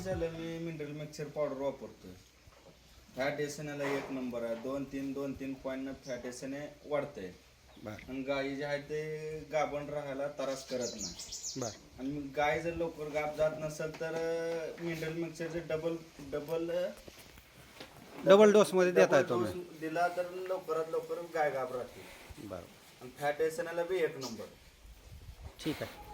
झालं मी mineral mixer powder वापरतोय. Fat एसएनला 1 number आहे. 2-3 पॉईंट फॅट एसएन वाढतंय. बरं आणि गाई जे आहे ते गाभण राहायला त्रास करत नाही. बरं आणि गाय जर लवकर गाभ जात नसेल तर मिनरल मिक्सरचे डबल डोसमध्ये देताय तुम्ही. दिला तर लवकरात लवकर गाय गाभ राहते. बरं आणि फॅट एसएनला बी 1 नंबर. ठीक आहे.